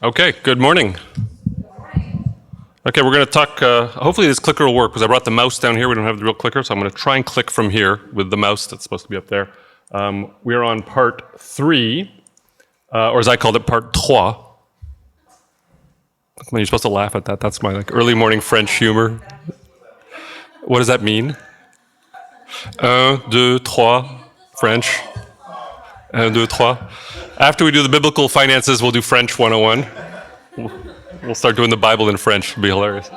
Okay, good morning. Okay, we're going to talk, hopefully this clicker will work because I brought the mouse down here. We don't have the real clicker, so I'm going to try and click from here with the mouse that's supposed to be up there. We're on part 3, or as I called it, part 3. You're supposed to laugh at that. That's my early morning French humor. What does that mean? 1, 2, 3, French. 1, 2, 3. After we do the biblical finances, we'll do French 101. We'll start doing the Bible in French. It'll be hilarious.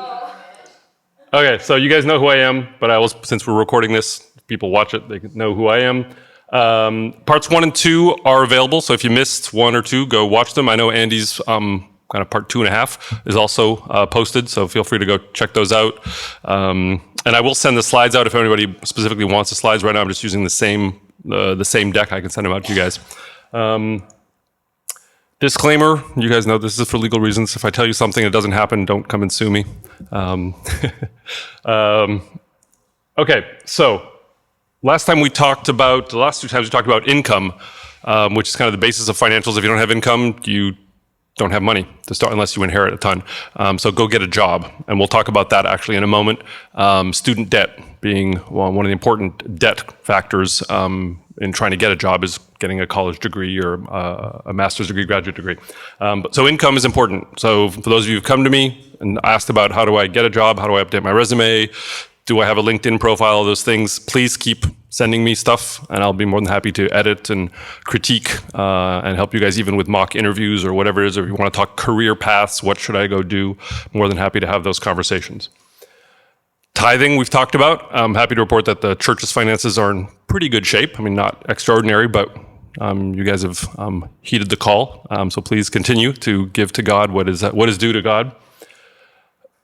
Okay, so you guys know who I am, but since we're recording this, people watch it, they know who I am. Parts 1 and 2 are available, so if you missed 1 or 2, go watch them. I know Andy's kind of part 2.5 is also posted, so feel free to go check those out. And I will send the slides out if anybody specifically wants the slides. Right now I'm just using the same deck. I can send them out to you guys. Disclaimer, you guys know this is for legal reasons. If I tell you something that doesn't happen, don't come and sue me. Okay, so the last 2 times we talked about income, which is kind of the basis of financials. If you don't have income, you don't have money to start unless you inherit a ton. So go get a job, and we'll talk about that actually in a moment. Student debt being one of the important debt factors in trying to get a job is getting a college degree or a master's degree, graduate degree. So income is important. So for those of you who've come to me and asked about how do I get a job, how do I update my resume, do I have a LinkedIn profile, all those things, please keep sending me stuff, and I'll be more than happy to edit and critique and help you guys even with mock interviews or whatever it is. Or if you want to talk career paths, what should I go do, more than happy to have those conversations. Tithing, we've talked about. I'm happy to report that the church's finances are in pretty good shape. I mean, not extraordinary, but you guys have heeded the call. So please continue to give to God what is due to God.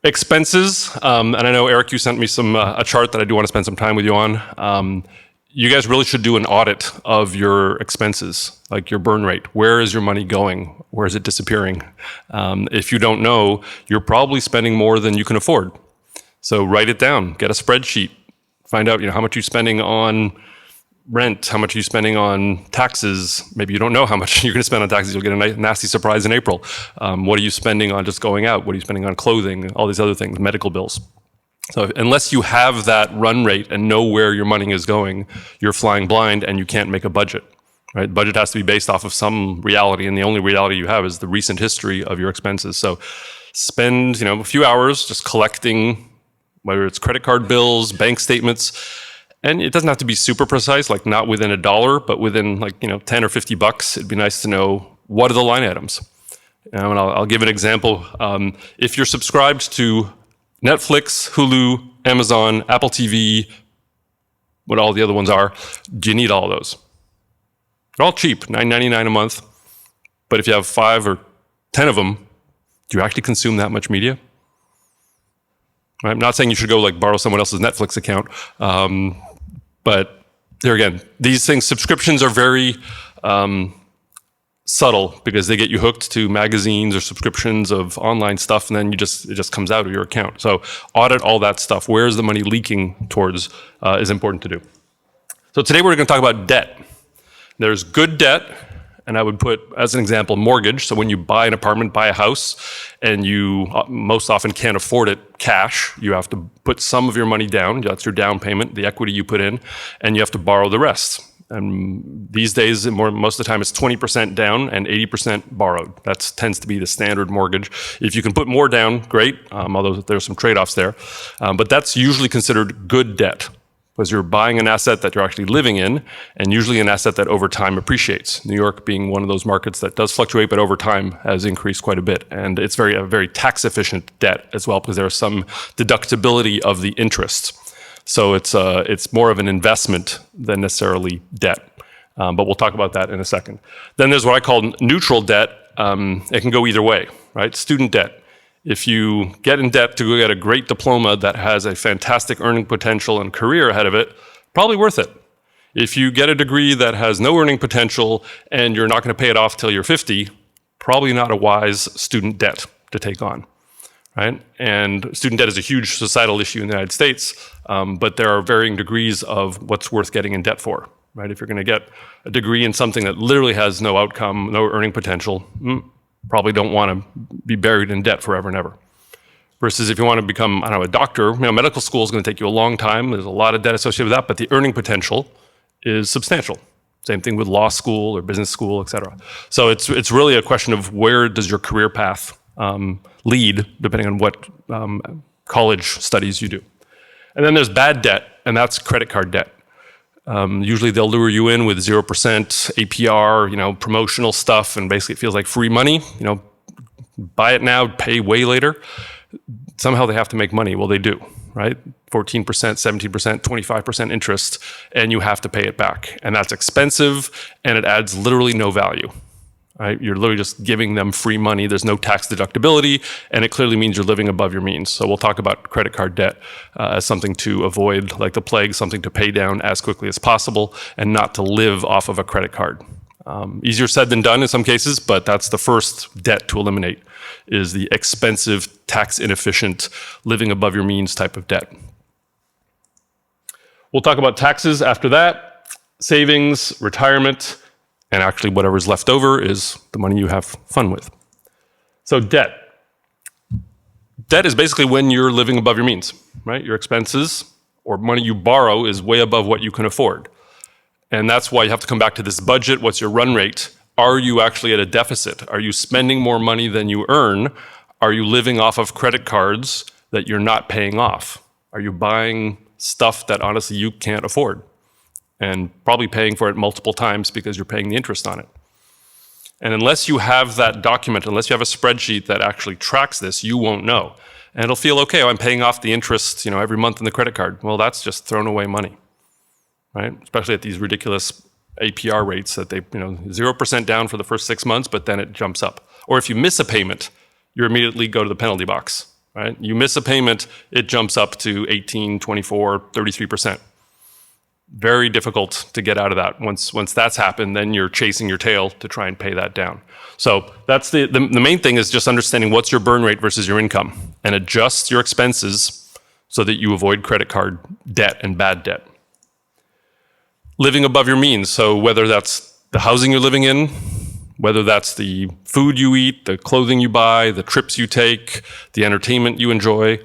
Expenses, and I know, Eric, you sent me a chart that I do want to spend some time with you on. You guys really should do an audit of your expenses, like your burn rate. Where is your money going? Where is it disappearing? If you don't know, you're probably spending more than you can afford. So write it down, get a spreadsheet, find out how much you're spending on rent, how much are you spending on taxes. Maybe you don't know how much you're going to spend on taxes. You'll get a nasty surprise in April. What are you spending on just going out? What are you spending on clothing? All these other things, medical bills. So unless you have that run rate and know where your money is going, you're flying blind and you can't make a budget. Right? The budget has to be based off of some reality, and the only reality you have is the recent history of your expenses. So spend a few hours just collecting, whether it's credit card bills, bank statements. And it doesn't have to be super precise, like not within $1, but within 10 or $50. It'd be nice to know what are the line items. And I'll give an example. If you're subscribed to Netflix, Hulu, Amazon, Apple TV, what all the other ones are, do you need all of those? They're all cheap, $9.99 a month. But if you have 5 or 10 of them, do you actually consume that much media? I'm not saying you should go borrow someone else's Netflix account. But there again, these things, subscriptions are very subtle because they get you hooked to magazines or subscriptions of online stuff, and then it just comes out of your account. So audit all that stuff. Where is the money leaking towards is important to do. So today we're going to talk about debt. There's good debt, and I would put, as an example, mortgage. So when you buy an apartment, buy a house, and you most often can't afford it cash, you have to put some of your money down. That's your down payment, the equity you put in, and you have to borrow the rest. And these days, most of the time, it's 20% down and 80% borrowed. That tends to be the standard mortgage. If you can put more down, great, although there's some trade-offs there. But that's usually considered good debt, because you're buying an asset that you're actually living in, and usually an asset that over time appreciates. New York being one of those markets that does fluctuate, but over time has increased quite a bit. And it's a very tax-efficient debt as well, because there's some deductibility of the interest. So it's more of an investment than necessarily debt. But we'll talk about that in a second. Then there's what I call neutral debt. It can go either way, right? Student debt. If you get in debt to go get a great diploma that has a fantastic earning potential and career ahead of it, probably worth it. If you get a degree that has no earning potential and you're not going to pay it off till you're 50, probably not a wise student debt to take on, right? And student debt is a huge societal issue in the United States, but there are varying degrees of what's worth getting in debt for, right? If you're going to get a degree in something that literally has no outcome, no earning potential, Probably don't want to be buried in debt forever and ever. Versus if you want to become, I don't know, a doctor, medical school is going to take you a long time. There's a lot of debt associated with that, but the earning potential is substantial. Same thing with law school or business school, et cetera. So it's really a question of where does your career path lead, depending on what college studies you do. And then there's bad debt, and that's credit card debt. Usually they'll lure you in with 0% APR, promotional stuff, and basically it feels like free money. Buy it now, pay way later. Somehow they have to make money. Well, they do, right? 14%, 17%, 25% interest, and you have to pay it back. And that's expensive, and it adds literally no value, right? You're literally just giving them free money. There's no tax deductibility, and it clearly means you're living above your means. So we'll talk about credit card debt as something to avoid like the plague, something to pay down as quickly as possible, and not to live off of a credit card. Easier said than done in some cases, but that's the first debt to eliminate, is the expensive, tax inefficient, living above your means type of debt. We'll talk about taxes after that, savings, retirement, and actually whatever's left over is the money you have fun with. So debt. Debt is basically when you're living above your means, right? Your expenses or money you borrow is way above what you can afford. And that's why you have to come back to this budget. What's your run rate? Are you actually at a deficit? Are you spending more money than you earn? Are you living off of credit cards that you're not paying off? Are you buying stuff that honestly you can't afford? And probably paying for it multiple times because you're paying the interest on it. And unless you have that document, unless you have a spreadsheet that actually tracks this, you won't know. And it'll feel, okay, I'm paying off the interest, every month in the credit card. Well, that's just thrown away money, right? Especially at these ridiculous APR rates that they, 0% down for the first 6 months, but then it jumps up. Or if you miss a payment, you immediately go to the penalty box, right? You miss a payment, it jumps up to 18, 24, 33%. Very difficult to get out of that. Once that's happened, then you're chasing your tail to try and pay that down. So that's the main thing, is just understanding what's your burn rate versus your income, and adjust your expenses so that you avoid credit card debt and bad debt. Living above your means. So whether that's the housing you're living in, whether that's the food you eat, the clothing you buy, the trips you take, the entertainment you enjoy.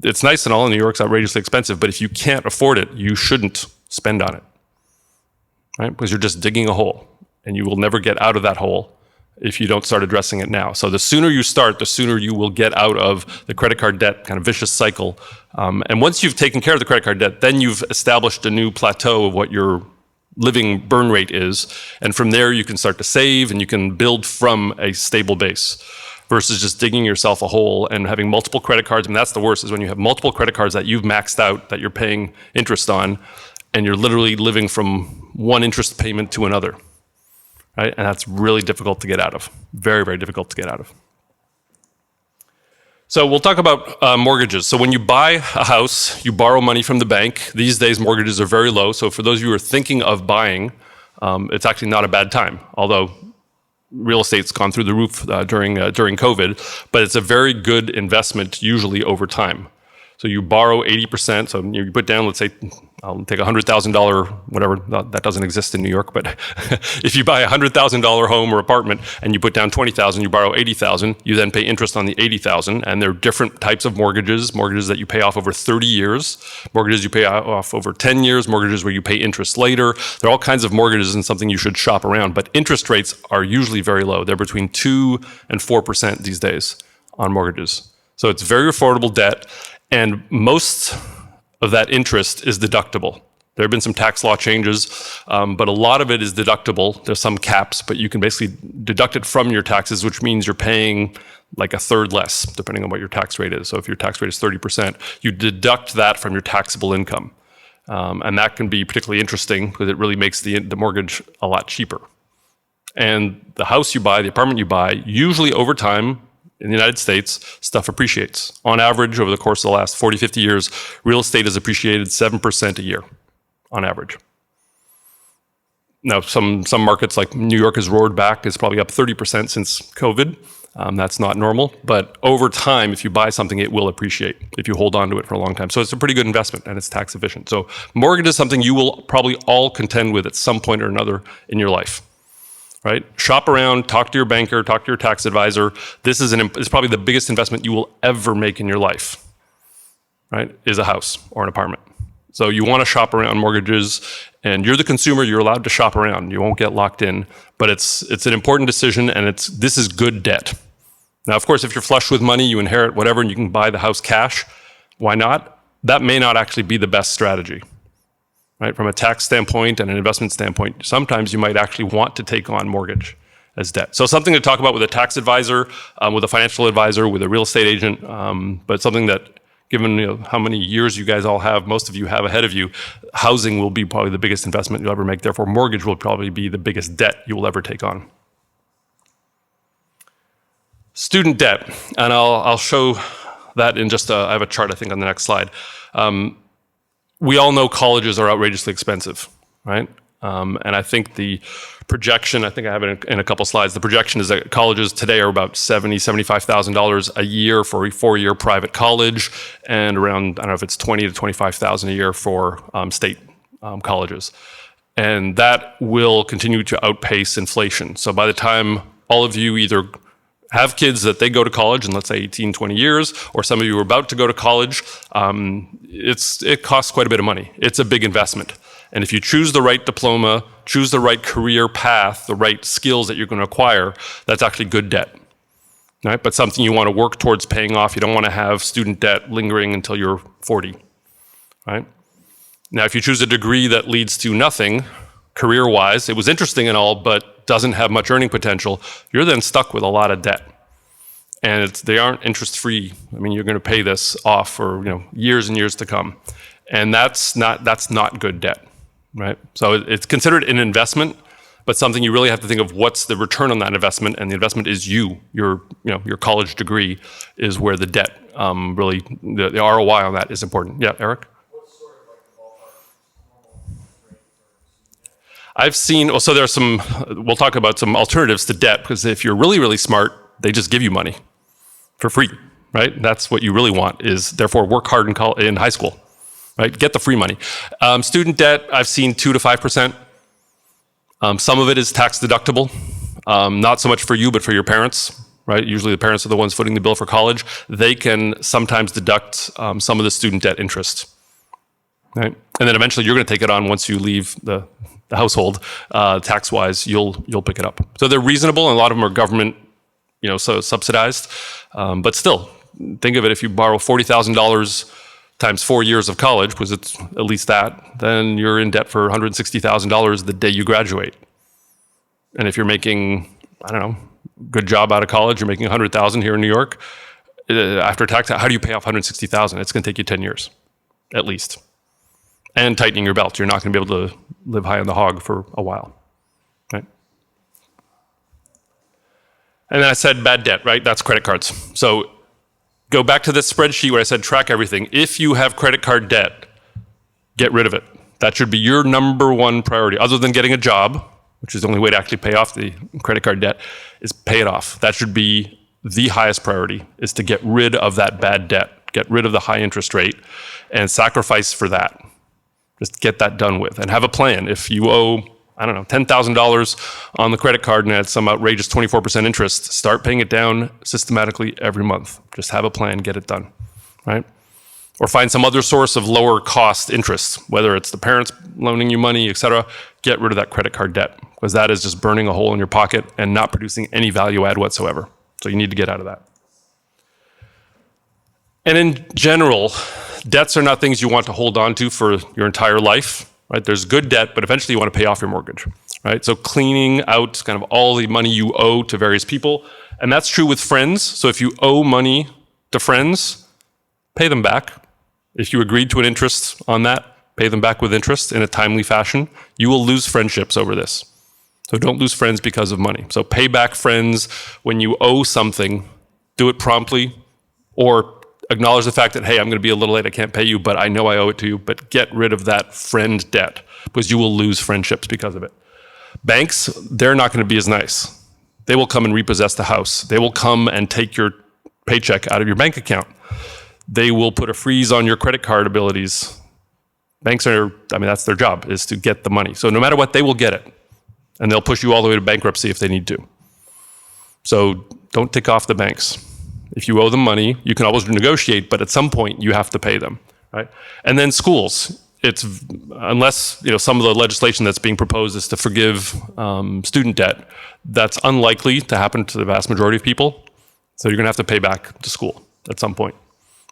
It's nice and all, and New York's outrageously expensive, but if you can't afford it, you shouldn't spend on it, right? Because you're just digging a hole, and you will never get out of that hole if you don't start addressing it now. So the sooner you start, the sooner you will get out of the credit card debt kind of vicious cycle. And once you've taken care of the credit card debt, then you've established a new plateau of what your living burn rate is. And from there, you can start to save, and you can build from a stable base, versus just digging yourself a hole and having multiple credit cards. And that's the worst, is when you have multiple credit cards that you've maxed out, that you're paying interest on, and you're literally living from one interest payment to another, right? And that's really difficult to get out of. Very, very difficult to get out of. So we'll talk about mortgages. So when you buy a house, you borrow money from the bank. These days, mortgages are very low. So for those of you who are thinking of buying, it's actually not a bad time, although real estate's gone through the roof during COVID, but it's a very good investment usually over time. So you borrow 80%, so you put down, let's say, I'll take $100,000, whatever, that doesn't exist in New York, but if you buy a $100,000 home or apartment and you put down $20,000, you borrow $80,000, you then pay interest on the $80,000, and there are different types of mortgages that you pay off over 30 years, mortgages you pay off over 10 years, mortgages where you pay interest later. There are all kinds of mortgages, and something you should shop around, but interest rates are usually very low. They're between 2 and 4% these days on mortgages. So it's very affordable debt. And most of that interest is deductible. There have been some tax law changes, but a lot of it is deductible. There's some caps, but you can basically deduct it from your taxes, which means you're paying like a third less, depending on what your tax rate is. So if your tax rate is 30%, you deduct that from your taxable income. And that can be particularly interesting because it really makes the mortgage a lot cheaper. And the house you buy, the apartment you buy, usually over time, in the United States, stuff appreciates. On average, over the course of the last 40, 50 years, real estate has appreciated 7% a year, on average. Now, some markets like New York has roared back. It's probably up 30% since COVID. That's not normal. But over time, if you buy something, it will appreciate if you hold on to it for a long time. So it's a pretty good investment, and it's tax efficient. So mortgage is something you will probably all contend with at some point or another in your life. right? Shop around, talk to your banker, talk to your tax advisor. This is it's probably the biggest investment you will ever make in your life, right? Is a house or an apartment. So you want to shop around mortgages, and you're the consumer, you're allowed to shop around. You won't get locked in, but it's an important decision, and this is good debt. Now, of course, if you're flush with money, you inherit whatever, and you can buy the house cash, why not? That may not actually be the best strategy, right? From a tax standpoint and an investment standpoint, sometimes you might actually want to take on mortgage as debt. So something to talk about with a tax advisor, with a financial advisor, with a real estate agent, but something that, given how many years you guys all have, most of you have ahead of you, housing will be probably the biggest investment you'll ever make. Therefore, mortgage will probably be the biggest debt you will ever take on. Student debt, and I'll show that in just I have a chart, I think, on the next slide. We all know colleges are outrageously expensive, right? And I think the projection, I think I have it in a couple slides, the projection is that colleges today are about $70,000, $75,000 a year for a 4-year private college, and around, I don't know if it's $20,000 to $25,000 a year for state colleges. And that will continue to outpace inflation. So by the time all of you either have kids that they go to college in, let's say, 18, 20 years, or some of you are about to go to college, it costs quite a bit of money. It's a big investment. And if you choose the right diploma, choose the right career path, the right skills that you're going to acquire, that's actually good debt, right? But something you want to work towards paying off. You don't want to have student debt lingering until you're 40, right? Now, if you choose a degree that leads to nothing, career-wise, it was interesting and all, but doesn't have much earning potential, you're then stuck with a lot of debt. And they aren't interest-free. I mean, you're going to pay this off for years and years to come. And that's not good debt, right? So it's considered an investment, but something you really have to think of what's the return on that investment, and the investment is your college degree is where the debt really, the ROI on that is important. Yeah, Eric? I've seen, so there's we'll talk about some alternatives to debt, because if you're really, really smart, they just give you money for free, right? That's what you really want, is therefore work hard in high school, right? Get the free money. Student debt, I've seen 2 to 5%. Some of it is tax deductible, not so much for you, but for your parents, right? Usually the parents are the ones footing the bill for college. They can sometimes deduct some of the student debt interest, right? And then eventually you're going to take it on once you leave the household, tax-wise, you'll pick it up. So they're reasonable, and a lot of them are government, so subsidized. But still, think of it: if you borrow $40,000 times 4 years of college, because it's at least that, then you're in debt for $160,000 the day you graduate. And if you're making, I don't know, good job out of college, you're making $100,000 here in New York, after tax, how do you pay off $160,000? It's going to take you 10 years, at least. And tightening your belt. You're not going to be able to live high on the hog for a while, right? And then I said bad debt, right? That's credit cards. So go back to this spreadsheet where I said track everything. If you have credit card debt, get rid of it. That should be your number one priority. Other than getting a job, which is the only way to actually pay off the credit card debt, is pay it off. That should be the highest priority, is to get rid of that bad debt, get rid of the high interest rate, and sacrifice for that. Just get that done with, and have a plan. If you owe, I don't know, $10,000 on the credit card and at some outrageous 24% interest, start paying it down systematically every month. Just have a plan, get it done, right? Or find some other source of lower cost interest, whether it's the parents loaning you money, et cetera. Get rid of that credit card debt, because that is just burning a hole in your pocket and not producing any value add whatsoever. So you need to get out of that. And in general, debts are not things you want to hold on to for your entire life, right? There's good debt, but eventually you want to pay off your mortgage, right? So cleaning out kind of all the money you owe to various people, and that's true with friends. So if you owe money to friends, pay them back. If you agreed to an interest on that, pay them back with interest in a timely fashion. You will lose friendships over this. So don't lose friends because of money. So pay back friends when you owe something, do it promptly, or acknowledge the fact that, hey, I'm going to be a little late, I can't pay you, but I know I owe it to you, but get rid of that friend debt, because you will lose friendships because of it. Banks, they're not going to be as nice. They will come and repossess the house. They will come and take your paycheck out of your bank account. They will put a freeze on your credit card abilities. Banks are, that's their job, is to get the money. So no matter what, they will get it. and they'll push you all the way to bankruptcy if they need to. So don't tick off the banks. If you owe them money, you can always negotiate, but at some point you have to pay them, right? And then schools. It's unless some of the legislation that's being proposed is to forgive student debt, that's unlikely to happen to the vast majority of people. So you're going to have to pay back to school at some point,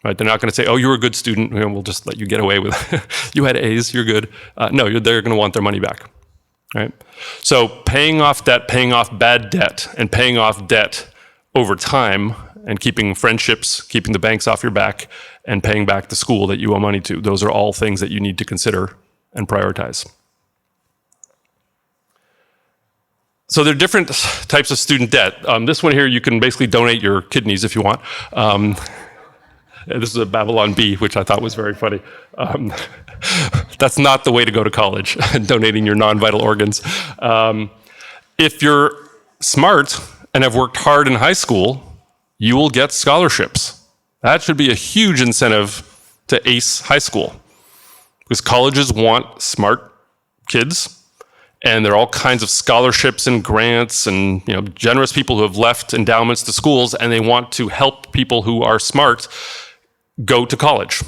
right? They're not going to say, "Oh, you were a good student. We'll just let you get away with it. You had A's. You're good." No, they're going to want their money back, right? So paying off debt, paying off bad debt, and paying off debt over time, and keeping friendships, keeping the banks off your back, and paying back the school that you owe money to. Those are all things that you need to consider and prioritize. So there are different types of student debt. This one here, you can basically donate your kidneys if you want. This is a Babylon Bee, which I thought was very funny. That's not the way to go to college, donating your non-vital organs. If you're smart and have worked hard in high school, you will get scholarships. That should be a huge incentive to ace high school, because colleges want smart kids, and there are all kinds of scholarships and grants and generous people who have left endowments to schools, and they want to help people who are smart go to college,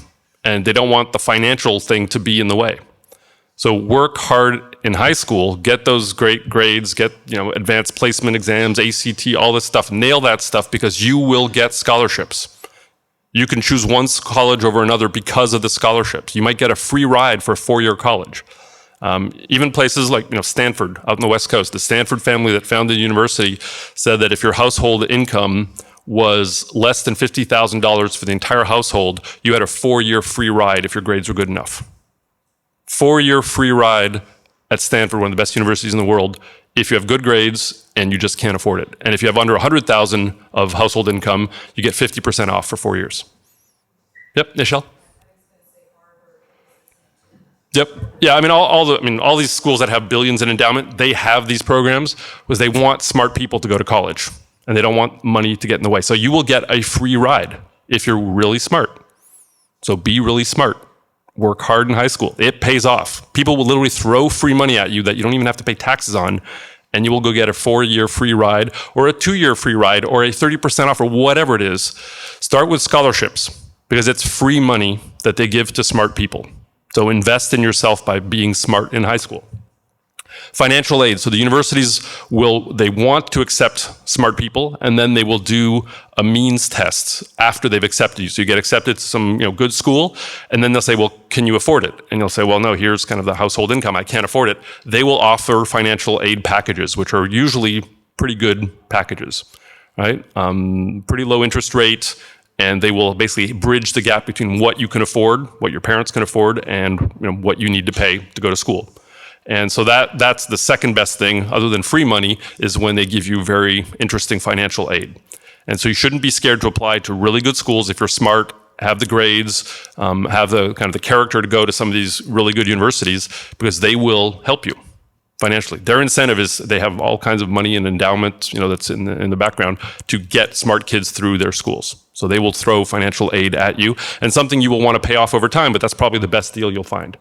and they don't want the financial thing to be in the way. So work hard in high school, get those great grades, get advanced placement exams, ACT, all this stuff, nail that stuff, because you will get scholarships. You can choose one college over another because of the scholarships. You might get a free ride for a 4-year college. Even places like Stanford out in the West Coast, the Stanford family that founded the university said that if your household income was less than $50,000 for the entire household, you had a 4-year free ride if your grades were good enough. 4-year free ride at Stanford, one of the best universities in the world, if you have good grades and you just can't afford it. And if you have under 100,000 of household income, you get 50% off for 4 years. Yep, Nichelle? Yep. Yeah, all these schools that have billions in endowment, they have these programs because they want smart people to go to college, and they don't want money to get in the way. So you will get a free ride if you're really smart. So be really smart. Work hard in high school. It pays off. People will literally throw free money at you that you don't even have to pay taxes on, and you will go get a 4-year free ride or a 2-year free ride or a 30% off or whatever it is. Start with scholarships because it's free money that they give to smart people. So invest in yourself by being smart in high school. Financial aid. So the universities they want to accept smart people, and then they will do a means test after they've accepted you. So you get accepted to some good school, and then they'll say, well, can you afford it? And you'll say, well, no, here's kind of the household income. I can't afford it. They will offer financial aid packages, which are usually pretty good packages, right? Pretty low interest rate, and they will basically bridge the gap between what you can afford, what your parents can afford, and what you need to pay to go to school. And so that's the second best thing, other than free money, is when they give you very interesting financial aid. And so you shouldn't be scared to apply to really good schools if you're smart, have the grades, have the kind of the character to go to some of these really good universities, because they will help you financially. Their incentive is they have all kinds of money and endowment, that's in the background to get smart kids through their schools. So they will throw financial aid at you, and something you will want to pay off over time, but that's probably the best deal you'll find.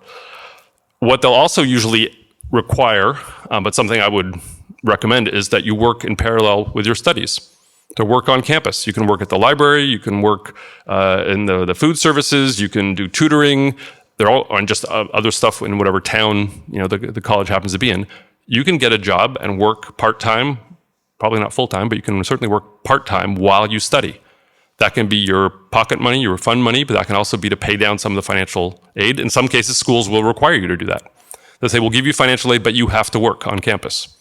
What they'll also usually require, but something I would recommend, is that you work in parallel with your studies. To work on campus, you can work at the library, you can work in the food services, you can do tutoring. They're all on just other stuff in whatever town the college happens to be in. You can get a job and work part-time, probably not full-time, but you can certainly work part-time while you study. That can be your pocket money, your fund money, but that can also be to pay down some of the financial aid. In some cases, schools will require you to do that. They'll say, we'll give you financial aid, but you have to work on campus.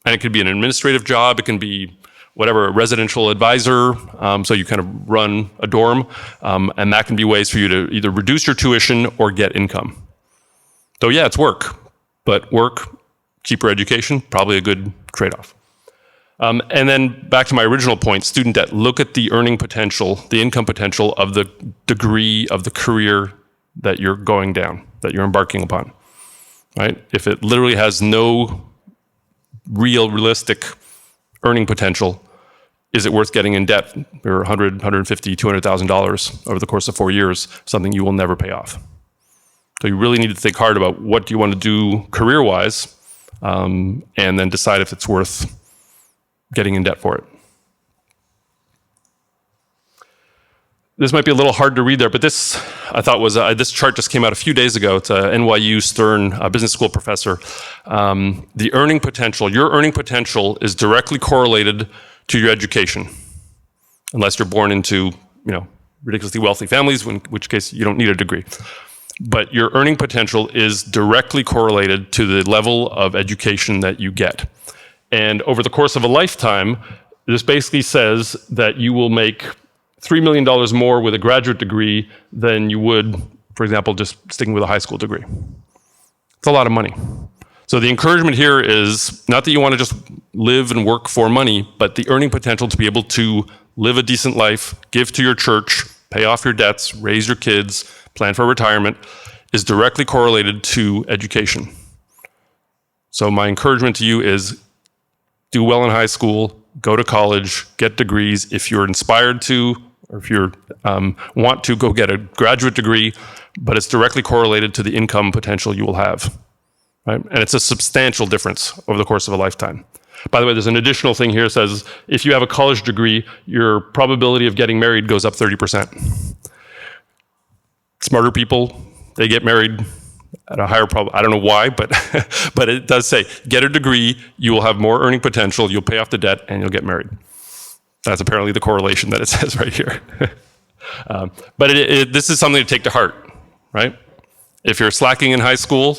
And it could be an administrative job, it can be a residential advisor, so you kind of run a dorm, and that can be ways for you to either reduce your tuition or get income. So yeah, it's work, but work, cheaper education, probably a good trade-off. And then back to my original point, student debt. Look at the earning potential, the income potential of the degree of the career that you're going down, that you're embarking upon, right? If it literally has no realistic earning potential, is it worth getting in debt for $100,000, $150,000, $200,000 over the course of 4 years, something you will never pay off? So you really need to think hard about what do you want to do career-wise, and then decide if it's worth getting in debt for it. This might be a little hard to read there, but this, I thought was, this chart just came out a few days ago. It's a NYU Stern business school professor. The earning potential, your earning potential is directly correlated to your education, unless you're born into, ridiculously wealthy families, in which case you don't need a degree. But your earning potential is directly correlated to the level of education that you get. And over the course of a lifetime, this basically says that you will make $3 million more with a graduate degree than you would, for example, just sticking with a high school degree. It's a lot of money. So the encouragement here is not that you want to just live and work for money, but the earning potential to be able to live a decent life, give to your church, pay off your debts, raise your kids, plan for retirement, is directly correlated to education. So my encouragement to you is do well in high school, go to college, get degrees. If you're inspired to, or if you want to, go get a graduate degree, but it's directly correlated to the income potential you will have, right? And it's a substantial difference over the course of a lifetime. By the way, there's an additional thing here that says if you have a college degree, your probability of getting married goes up 30%. Smarter people, they get married at a higher probability. I don't know why, but but it does say, get a degree, you will have more earning potential, you'll pay off the debt, and you'll get married. That's apparently the correlation that it says right here. But this is something to take to heart, right? If you're slacking in high school,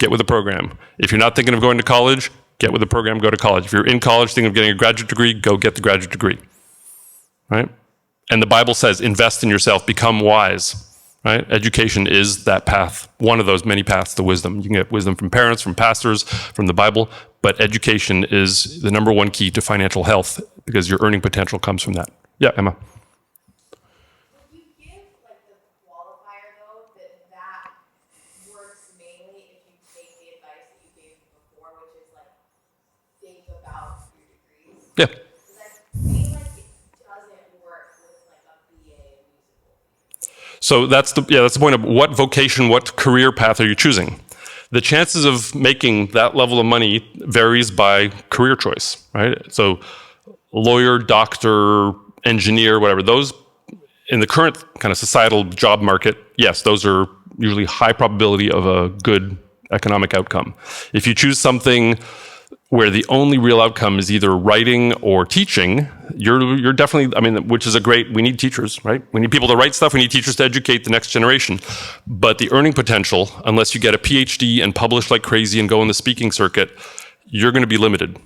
get with the program. If you're not thinking of going to college, get with the program, go to college. If you're in college thinking of getting a graduate degree, go get the graduate degree, right? And the Bible says, invest in yourself, become wise. Right? Education is that path, one of those many paths to wisdom. You can get wisdom from parents, from pastors, from the Bible, but education is the number one key to financial health because your earning potential comes from that. Yeah, Emma. Would you give the qualifier though that works mainly if you take the advice that you gave before, which is think about your degrees? Yeah. Because I feel like it doesn't work with a BA in musical. So that's the point of what vocation, what career path are you choosing? The chances of making that level of money varies by career choice, right? So lawyer, doctor, engineer, whatever, those in the current kind of societal job market, yes, those are usually high probability of a good economic outcome. If you choose something where the only real outcome is either writing or teaching, you're definitely, which is we need teachers, right? We need people to write stuff, we need teachers to educate the next generation. But the earning potential, unless you get a PhD and publish like crazy and go in the speaking circuit, you're gonna be limited.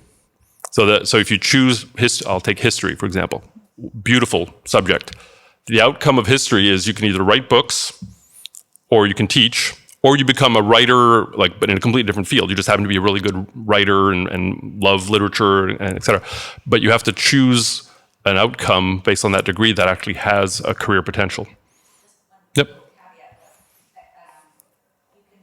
So if you choose, I'll take history, for example, beautiful subject. The outcome of history is you can either write books or you can teach, or you become a writer, but in a completely different field. You just happen to be a really good writer and love literature, and et cetera. But you have to choose an outcome based on that degree that actually has a career potential. Yep. Caveat that you can,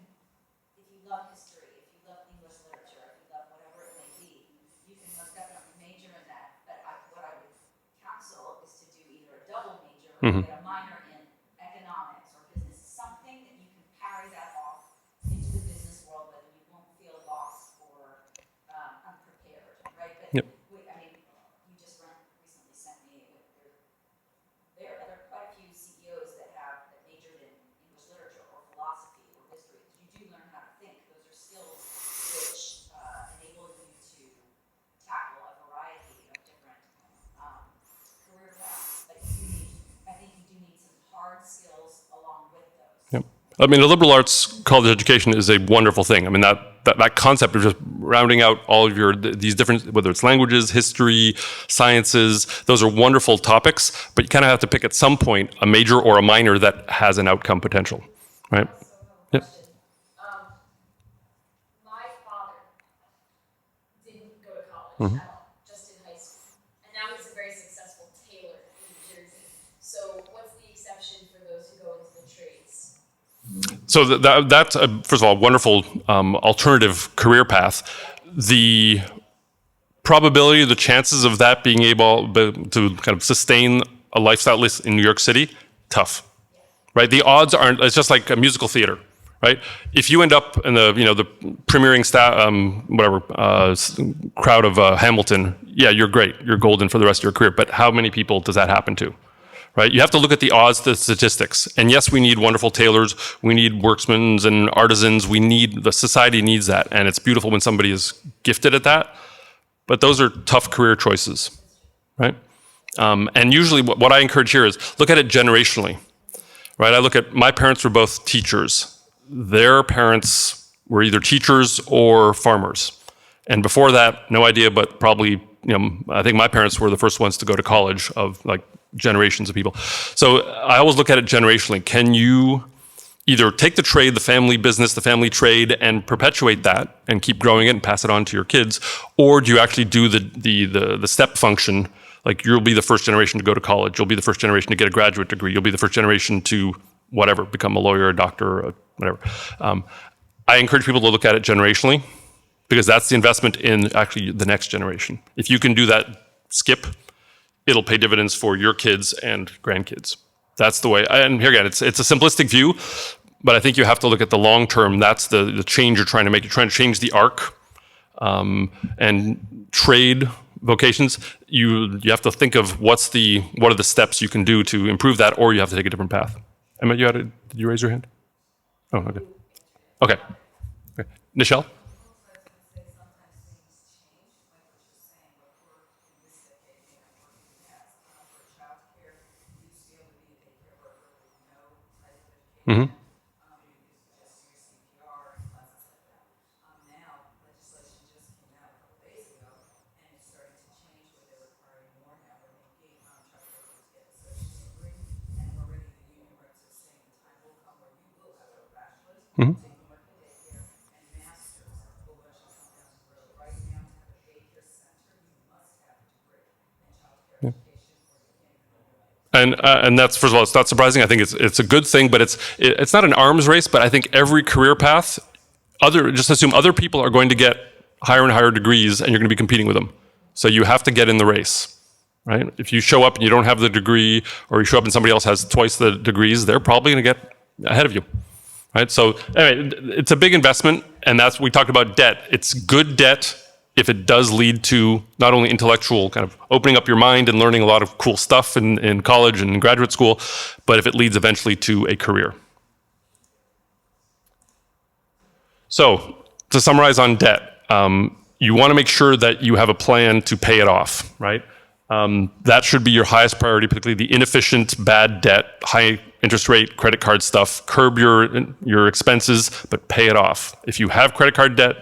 if you love history, if you love English literature, if you love whatever it may be, you can most definitely major in that. But what I would counsel is to do either a double major or get a minor in economics or business, something that you can carry that off into the business world, whether you won't feel lost or unprepared, right? But Yep. You just recently sent me, there are quite a few CEOs that majored in English literature or philosophy or history. You do learn how to think. Those are skills which enable you to tackle a variety of different career paths. But I think you do need some hard skills along with those. Yep. A liberal arts college education is a wonderful thing. That concept of just rounding out all of these different, whether it's languages, history, sciences, those are wonderful topics, but you kind of have to pick at some point a major or a minor that has an outcome potential, right? Yep. My father didn't go to college at all, just in high school. And now he's a very successful tailor in New Jersey. So what's the exception for those who go into the trades? So that's, first of all, a wonderful alternative career path. The probability, the chances of that being able to kind of sustain a lifestyle in New York City, tough, right? The odds aren't, it's just like a musical theater, right? If you end up in the premiering crowd of Hamilton, yeah, you're great. You're golden for the rest of your career. But how many people does that happen to? Right? You have to look at the odds, the statistics. And yes, we need wonderful tailors. We need workmen and artisans. The society needs that. And it's beautiful when somebody is gifted at that. But those are tough career choices, right? And usually what I encourage here is look at it generationally, right? I look at, my parents were both teachers. Their parents were either teachers or farmers. And before that, no idea, but probably, I think my parents were the first ones to go to college of like generations of people. So I always look at it generationally. Can you either take the trade, the family business, the family trade, and perpetuate that and keep growing it and pass it on to your kids? Or do you actually do the step function? Like you'll be the first generation to go to college. You'll be the first generation to get a graduate degree. You'll be the first generation to whatever, become a lawyer, a doctor, or whatever. I encourage people to look at it generationally because that's the investment in actually the next generation. If you can do that skip, it'll pay dividends for your kids and grandkids. That's the way. And here again, it's a simplistic view, but I think you have to look at the long term. That's the change you're trying to make. You're trying to change the arc and trade vocations. You have to think of what are the steps you can do to improve that, or you have to take a different path. Emma, did you raise your hand? Oh, okay. Okay. Nichelle? Mm-hmm. Mm-hmm. And that's, first of all, it's not surprising. I think it's a good thing, but it's not an arms race. But I think every career path, just assume other people are going to get higher and higher degrees, and you're going to be competing with them. So you have to get in the race, right? If you show up and you don't have the degree, or you show up and somebody else has twice the degrees, they're probably going to get ahead of you, right? So anyway, it's a big investment, and we talked about debt. It's good debt if it does lead to not only intellectual kind of opening up your mind and learning a lot of cool stuff in college and in graduate school, but if it leads eventually to a career. So to summarize on debt, you want to make sure that you have a plan to pay it off, right? That should be your highest priority, particularly the inefficient, bad debt, high interest rate, credit card stuff. Curb your expenses, but pay it off. If you have credit card debt,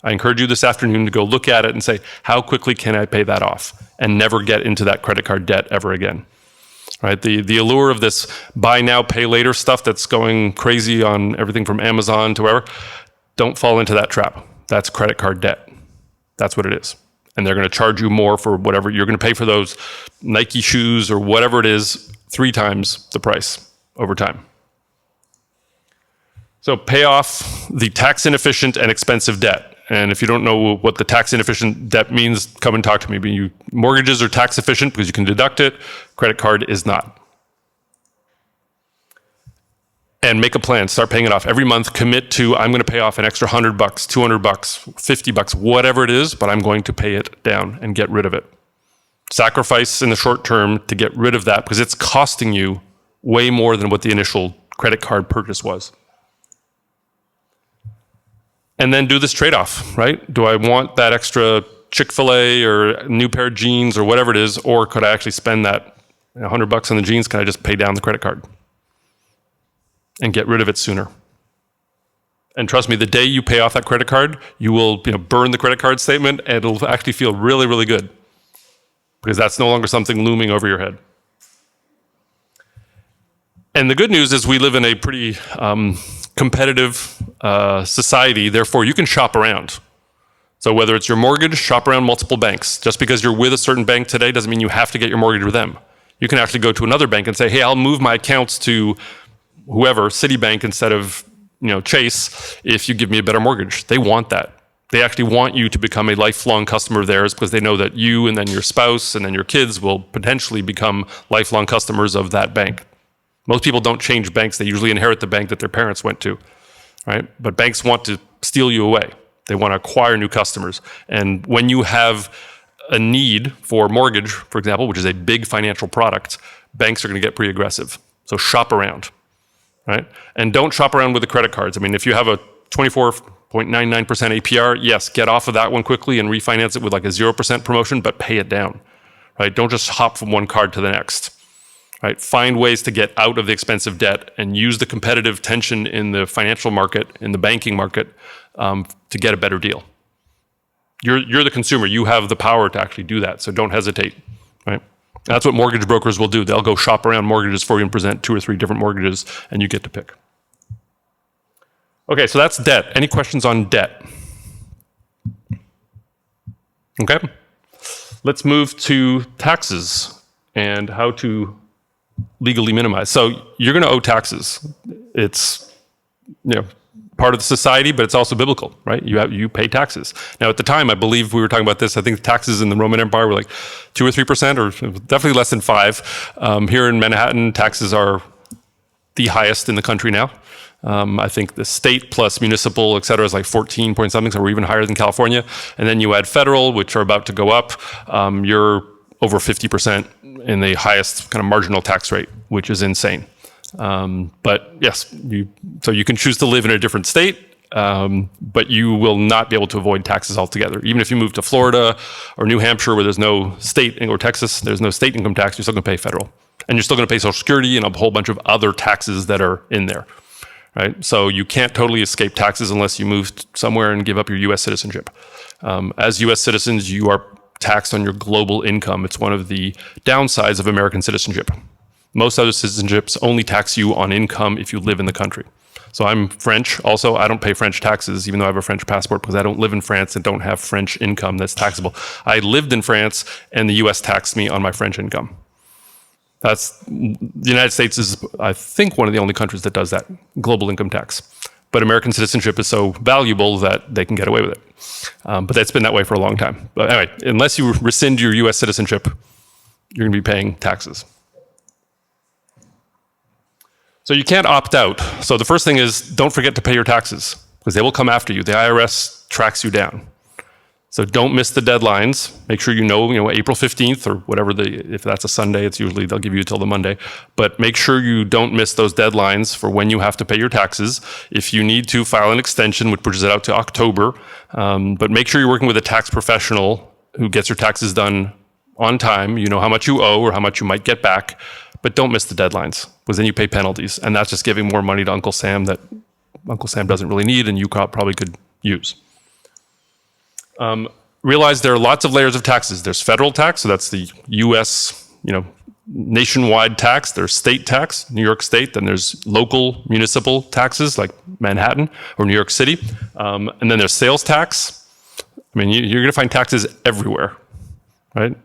I encourage you this afternoon to go look at it and say, how quickly can I pay that off? And never get into that credit card debt ever again. Right? The allure of this buy now, pay later stuff that's going crazy on everything from Amazon to wherever, don't fall into that trap. That's credit card debt. That's what it is. And they're going to charge you more for whatever. You're going to pay for those Nike shoes or whatever it is 3 times the price over time. So pay off the tax inefficient and expensive debt. And if you don't know what the tax inefficient debt means, come and talk to me. Mortgages are tax efficient because you can deduct it. Credit card is not. And make a plan. Start paying it off every month. Commit to, I'm going to pay off an extra $100, $200, $50, whatever it is, but I'm going to pay it down and get rid of it. Sacrifice in the short term to get rid of that because it's costing you way more than what the initial credit card purchase was. And then do this trade-off, right? Do I want that extra Chick-fil-A or a new pair of jeans or whatever it is, or could I actually spend that $100 on the jeans? Can I just pay down the credit card and get rid of it sooner? And trust me, the day you pay off that credit card, you will burn the credit card statement, and it'll actually feel really, really good because that's no longer something looming over your head. And the good news is we live in a pretty competitive society, therefore you can shop around. So whether it's your mortgage, shop around multiple banks. Just because you're with a certain bank today doesn't mean you have to get your mortgage with them. You can actually go to another bank and say, hey, I'll move my accounts to whoever, Citibank instead of Chase, if you give me a better mortgage. They want that. They actually want you to become a lifelong customer of theirs because they know that you and then your spouse and then your kids will potentially become lifelong customers of that bank. Most people don't change banks. They usually inherit the bank that their parents went to. right? But banks want to steal you away. They want to acquire new customers. And when you have a need for mortgage, for example, which is a big financial product, banks are going to get pretty aggressive. So shop around, right? And don't shop around with the credit cards. I mean, if you have a 24.99% APR, yes, get off of that one quickly and refinance it with like a 0% promotion, but pay it down, right? Don't just hop from one card to the next, right? Find ways to get out of the expensive debt and use the competitive tension in the financial market, in the banking market, to get a better deal. You're the consumer. You have the power to actually do that, so don't hesitate, right? That's what mortgage brokers will do. They'll go shop around mortgages for you and present 2 or 3 different mortgages, and you get to pick. Okay, so that's debt. Any questions on debt? Okay. Let's move to taxes and how to legally minimize. So you're going to owe taxes. It's, part of the society, but it's also biblical, right? You pay taxes. Now, at the time, I believe we were talking about this. I think the taxes in the Roman Empire were like 2 or 3%, or definitely less than 5%. Here in Manhattan, taxes are the highest in the country now. I think the state plus municipal, et cetera, is like 14 point something, so we're even higher than California. And then you add federal, which are about to go up. You're over 50% in the highest kind of marginal tax rate, which is insane. But yes, so you can choose to live in a different state, but you will not be able to avoid taxes altogether. Even if you move to Florida or New Hampshire, where there's no state, or Texas, there's no state income tax, you're still going to pay federal. And you're still going to pay Social Security and a whole bunch of other taxes that are in there, right? So you can't totally escape taxes unless you move somewhere and give up your U.S. citizenship. As U.S. citizens, you are taxed on your global income. It's one of the downsides of American citizenship. Most other citizenships only tax you on income if you live in the country. So I'm French. Also, I don't pay French taxes, even though I have a French passport, because I don't live in France and don't have French income that's taxable. I lived in France, and the U.S. taxed me on my French income. The United States is, I think, one of the only countries that does that, global income tax. But American citizenship is so valuable that they can get away with it. But that's been that way for a long time. But anyway, unless you rescind your U.S. citizenship, you're going to be paying taxes. So you can't opt out. So the first thing is, don't forget to pay your taxes, because they will come after you. The IRS tracks you down. So don't miss the deadlines. Make sure you know April 15th or whatever, if that's a Sunday, it's usually they'll give you till the Monday. But make sure you don't miss those deadlines for when you have to pay your taxes. If you need to, file an extension, which pushes it out to October. But make sure you're working with a tax professional who gets your taxes done on time. You know how much you owe or how much you might get back. But don't miss the deadlines, because then you pay penalties. And that's just giving more money to Uncle Sam that Uncle Sam doesn't really need and you probably could use. Realize there are lots of layers of taxes. There's federal tax, so that's the U.S., nationwide tax. There's state tax, New York State. Then there's local municipal taxes like Manhattan or New York City. And then there's sales tax. I mean, you're going to find taxes everywhere, right?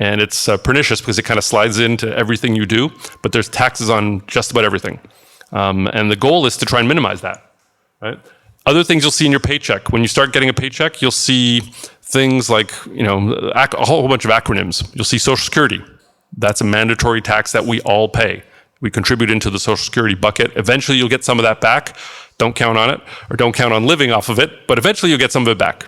And it's pernicious because it kind of slides into everything you do, but there's taxes on just about everything. And the goal is to try and minimize that, right? Other things you'll see in your paycheck. When you start getting a paycheck, you'll see things like, a whole bunch of acronyms. You'll see Social Security. That's a mandatory tax that we all pay. We contribute into the Social Security bucket. Eventually you'll get some of that back. Don't count on it, or don't count on living off of it, but eventually you'll get some of it back.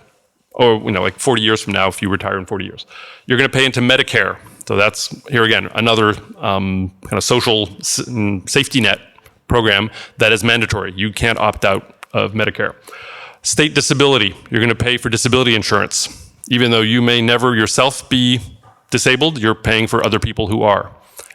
Or, like 40 years from now, if you retire in 40 years. You're going to pay into Medicare. So that's, here again, another kind of social safety net program that is mandatory. You can't opt out of Medicare. State disability. You're going to pay for disability insurance. Even though you may never yourself be disabled, you're paying for other people who are.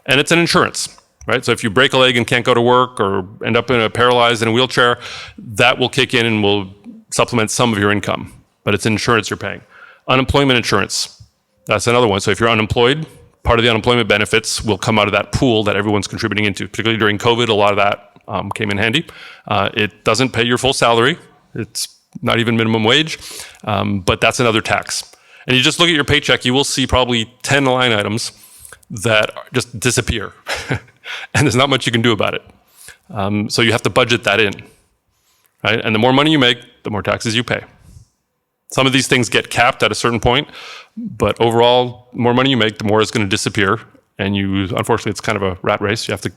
And it's an insurance, right? So if you break a leg and can't go to work or end up paralyzed in a wheelchair, that will kick in and will supplement some of your income. But it's insurance you're paying. Unemployment insurance, that's another one. So if you're unemployed, part of the unemployment benefits will come out of that pool that everyone's contributing into. Particularly during COVID, a lot of that came in handy. It doesn't pay your full salary. It's not even minimum wage, but that's another tax. And you just look at your paycheck, you will see probably 10 line items that just disappear. And there's not much you can do about it. So you have to budget that in, right? And the more money you make, the more taxes you pay. Some of these things get capped at a certain point, but overall, the more money you make, the more it's going to disappear. and unfortunately, it's kind of a rat race. You have to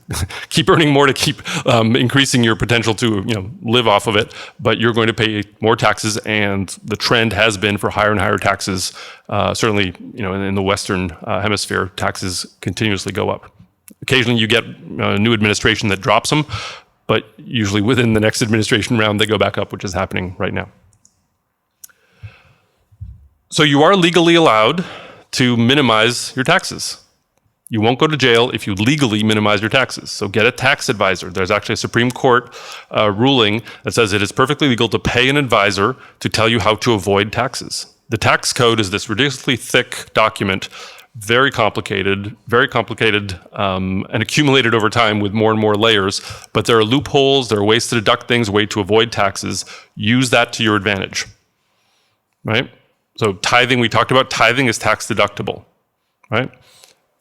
keep earning more to keep increasing your potential to live off of it. But you're going to pay more taxes, and the trend has been for higher and higher taxes. Certainly, in the Western Hemisphere, taxes continuously go up. Occasionally, you get a new administration that drops them, but usually within the next administration round, they go back up, which is happening right now. So you are legally allowed to minimize your taxes. You won't go to jail if you legally minimize your taxes. So get a tax advisor. There's actually a Supreme Court ruling that says it is perfectly legal to pay an advisor to tell you how to avoid taxes. The tax code is this ridiculously thick document, very complicated, and accumulated over time with more and more layers. But there are loopholes, there are ways to deduct things, ways to avoid taxes. Use that to your advantage, right? So tithing, we talked about, tithing is tax deductible, right?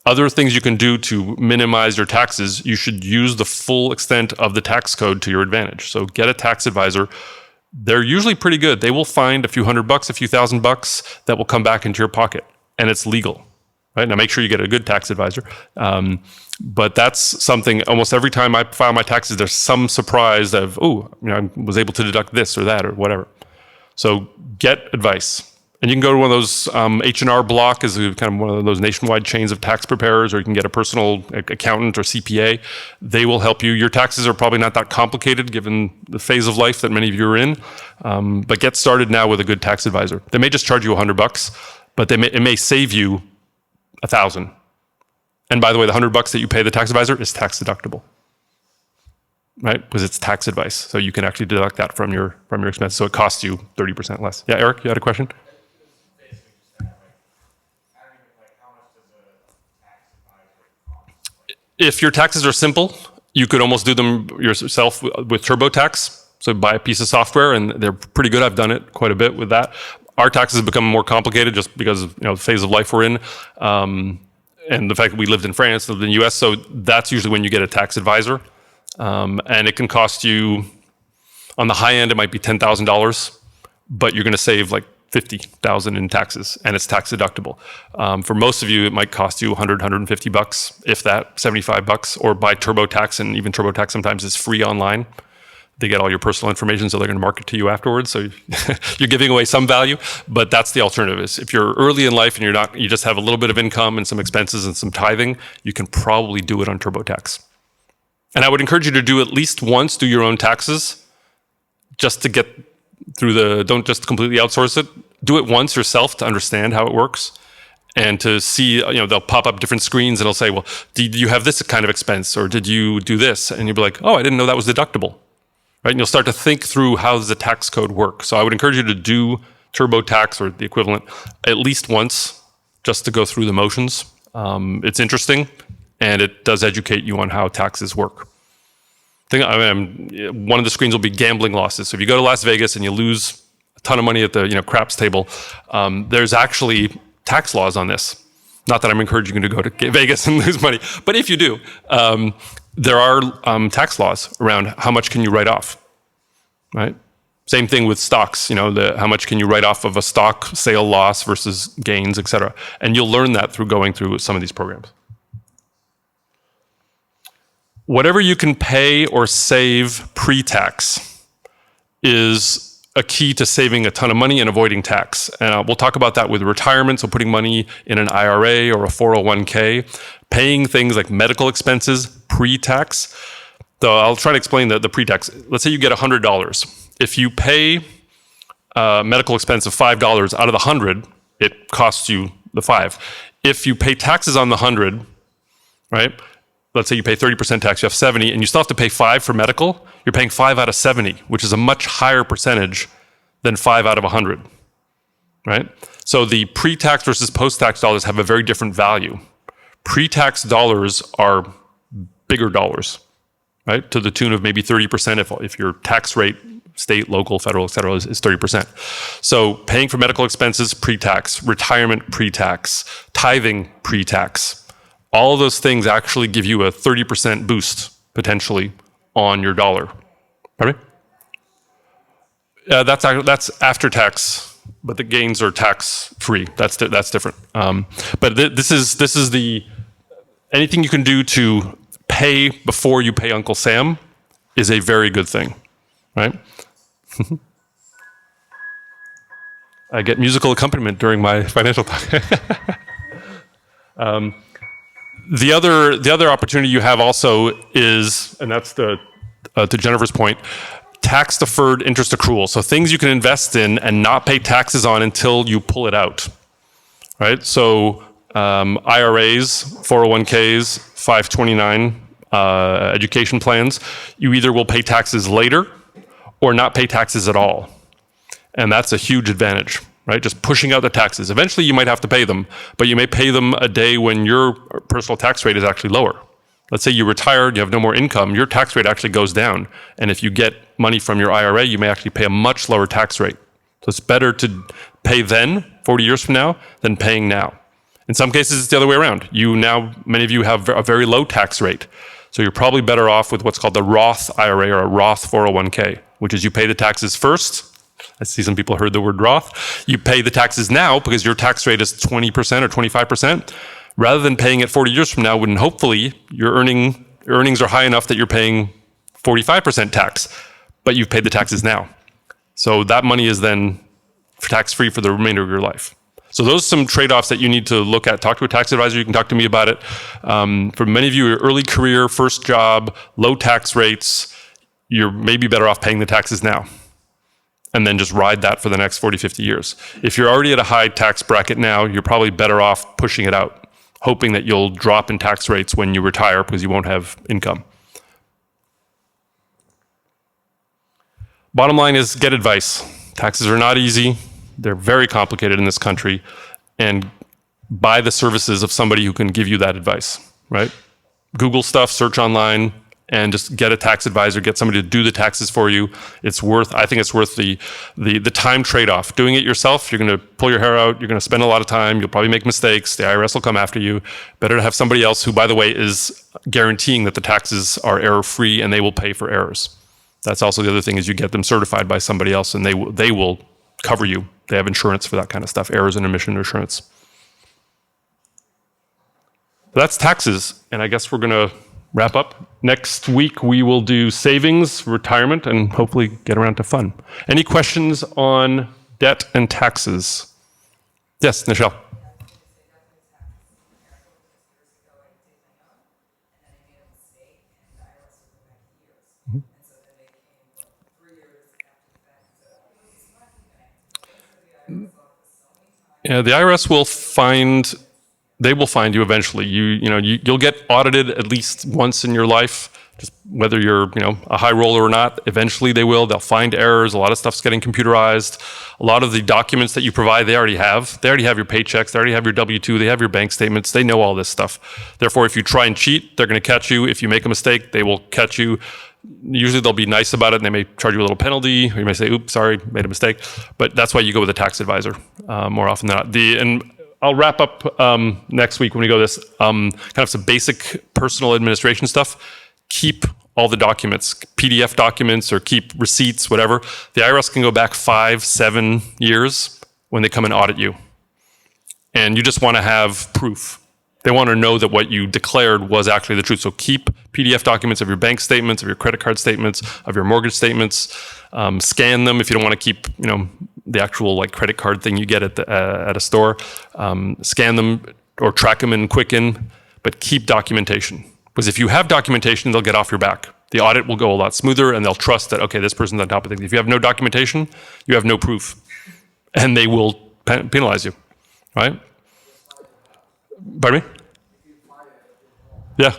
Other things you can do to minimize your taxes, you should use the full extent of the tax code to your advantage. So get a tax advisor. They're usually pretty good. They will find a few $100, a few $1,000 that will come back into your pocket, and it's legal, right? Now make sure you get a good tax advisor. But that's something, almost every time I file my taxes, there's some surprise of, I was able to deduct this or that or whatever. So get advice. And you can go to one of those, H&R Block is kind of one of those nationwide chains of tax preparers, or you can get a personal accountant or CPA. They will help you. Your taxes are probably not that complicated given the phase of life that many of you are in. But get started now with a good tax advisor. They may just charge you $100, but it may save you $1,000. And by the way, the $100 that you pay the tax advisor is tax deductible, right? Because it's tax advice. So you can actually deduct that from your expenses. So it costs you 30% less. Yeah, Eric, you had a question? If your taxes are simple, you could almost do them yourself with TurboTax. So buy a piece of software, and they're pretty good. I've done it quite a bit with that. Our taxes have become more complicated just because of the phase of life we're in, and the fact that we lived in France, lived in the U.S. So that's usually when you get a tax advisor, and it can cost you, on the high end, it might be $10,000, but you're going to save like $50,000 in taxes, and it's tax deductible. For most of you, it might cost you $100, $150, if that, $75, or buy TurboTax, and even TurboTax sometimes is free online. They get all your personal information, so they're going to market to you afterwards. So you're giving away some value, but that's the alternative. Is if you're early in life and you just have a little bit of income and some expenses and some tithing, you can probably do it on TurboTax. And I would encourage you to do at least once, do your own taxes, just to get through don't just completely outsource it. Do it once yourself to understand how it works, and to see, they'll pop up different screens and it'll say, well, did you have this kind of expense, or did you do this? And you'll be like, oh, I didn't know that was deductible, right? And you'll start to think through how does the tax code work. So I would encourage you to do TurboTax or the equivalent at least once, just to go through the motions. It's interesting, and it does educate you on how taxes work. One of the screens will be gambling losses. So if you go to Las Vegas and you lose a ton of money at the craps table, there's actually tax laws on this. Not that I'm encouraging you to go to Vegas and lose money, but if you do, there are tax laws around how much can you write off, right? Same thing with stocks. How much can you write off of a stock sale loss versus gains, et cetera. And you'll learn that through going through some of these programs. Whatever you can pay or save pre-tax is a key to saving a ton of money and avoiding tax. And we'll talk about that with retirement, so putting money in an IRA or a 401k, paying things like medical expenses pre-tax. So I'll try to explain the pre-tax. Let's say you get $100. If you pay medical expense of $5 out of the 100, it costs you the 5. If you pay taxes on the 100, right? Let's say you pay 30% tax, you have 70, and you still have to pay 5 for medical, you're paying 5 out of 70, which is a much higher percentage than 5 out of 100, right? So the pre-tax versus post-tax dollars have a very different value. Pre-tax dollars are bigger dollars, right? To the tune of maybe 30% if your tax rate, state, local, federal, et cetera, is 30%. So paying for medical expenses, pre-tax, retirement, pre-tax, tithing, pre-tax. All of those things actually give you a 30% boost, potentially, on your dollar. Pardon me? That's after tax, but the gains are tax-free. That's different. But this is the anything you can do to pay before you pay Uncle Sam is a very good thing, right? I get musical accompaniment during my financial talk. The other opportunity you have also is, and that's to Jennifer's point, tax deferred interest accrual. So things you can invest in and not pay taxes on until you pull it out, right? So IRAs, 401ks, 529 education plans, you either will pay taxes later or not pay taxes at all. And that's a huge advantage, right? Just pushing out the taxes. Eventually you might have to pay them, but you may pay them a day when your personal tax rate is actually lower. Let's say you retired, you have no more income, your tax rate actually goes down. And if you get money from your IRA, you may actually pay a much lower tax rate. So it's better to pay then, 40 years from now, than paying now. In some cases, it's the other way around. Many of you have a very low tax rate. So you're probably better off with what's called the Roth IRA or a Roth 401k, which is you pay the taxes first. I see some people heard the word Roth. You pay the taxes now because your tax rate is 20% or 25%, rather than paying it 40 years from now when hopefully your earnings are high enough that you're paying 45% tax, but you've paid the taxes now. So that money is then tax-free for the remainder of your life. So those are some trade-offs that you need to look at. Talk to a tax advisor. You can talk to me about it. For many of you, your early career, first job, low tax rates, you're maybe better off paying the taxes now and then just ride that for the next 40, 50 years. If you're already at a high tax bracket now, you're probably better off pushing it out, hoping that you'll drop in tax rates when you retire because you won't have income. Bottom line is get advice. Taxes are not easy. They're very complicated in this country, and buy the services of somebody who can give you that advice, right? Google stuff, search online, and just get a tax advisor, get somebody to do the taxes for you. I think it's worth the time trade-off. Doing it yourself, you're gonna pull your hair out, you're gonna spend a lot of time, you'll probably make mistakes, the IRS will come after you. Better to have somebody else who, by the way, is guaranteeing that the taxes are error-free and they will pay for errors. That's also the other thing, is you get them certified by somebody else and they will cover you. They have insurance for that kind of stuff, errors and omission insurance. That's taxes, and I guess we're gonna wrap up. Next week we will do savings, retirement, and hopefully get around to fun. Any questions on debt and taxes? Yes, Nichelle. Yeah, the IRS will find you eventually. You'll get audited at least once in your life, just whether you're a high roller or not. Eventually they will. They'll find errors. A lot of stuff's getting computerized. A lot of the documents that you provide, they already have. They already have your paychecks. They already have your W-2. They have your bank statements. They know all this stuff. Therefore, if you try and cheat, they're going to catch you. If you make a mistake, they will catch you. Usually they'll be nice about it and they may charge you a little penalty, or you may say, oops, sorry, made a mistake. But that's why you go with a tax advisor more often than not. And I'll wrap up next week when we go this, kind of some basic personal administration stuff. Keep all the documents, PDF documents, or keep receipts, whatever. The IRS can go back 5, 7 years when they come and audit you. And you just want to have proof. They want to know that what you declared was actually the truth. So keep PDF documents of your bank statements, of your credit card statements, of your mortgage statements. Scan them if you don't want to keep, the actual credit card thing you get at a store. Scan them or track them in Quicken, but keep documentation. Because if you have documentation, they'll get off your back. The audit will go a lot smoother, and they'll trust that, okay, this person's on top of things. If you have no documentation, you have no proof, and they will penalize you, right? Pardon me? Yeah.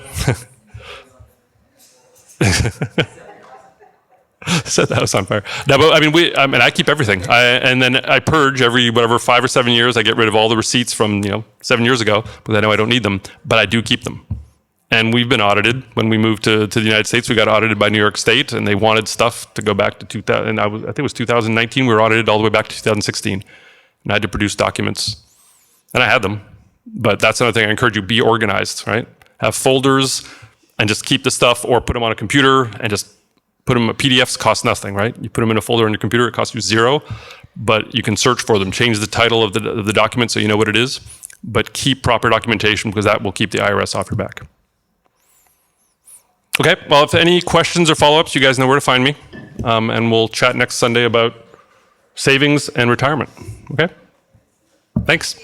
Set the house on fire. No, but I keep everything. And then I purge every 5 or 7 years. I get rid of all the receipts from 7 years ago because I know I don't need them, but I do keep them. And we've been audited. When we moved to the United States, we got audited by New York State, and they wanted stuff to go back to 2000. I think it was 2019. We were audited all the way back to 2016, and I had to produce documents, and I had them. But that's another thing I encourage you: be organized, right? Have folders, and just keep the stuff, or put them on a computer, and just put them. PDFs cost nothing, right? You put them in a folder on your computer; it costs you $0, but you can search for them, change the title of the document so you know what it is. but keep proper documentation because that will keep the IRS off your back. Okay, well, if any questions or follow-ups, you guys know where to find me. And we'll chat next Sunday about savings and retirement. Okay? Thanks.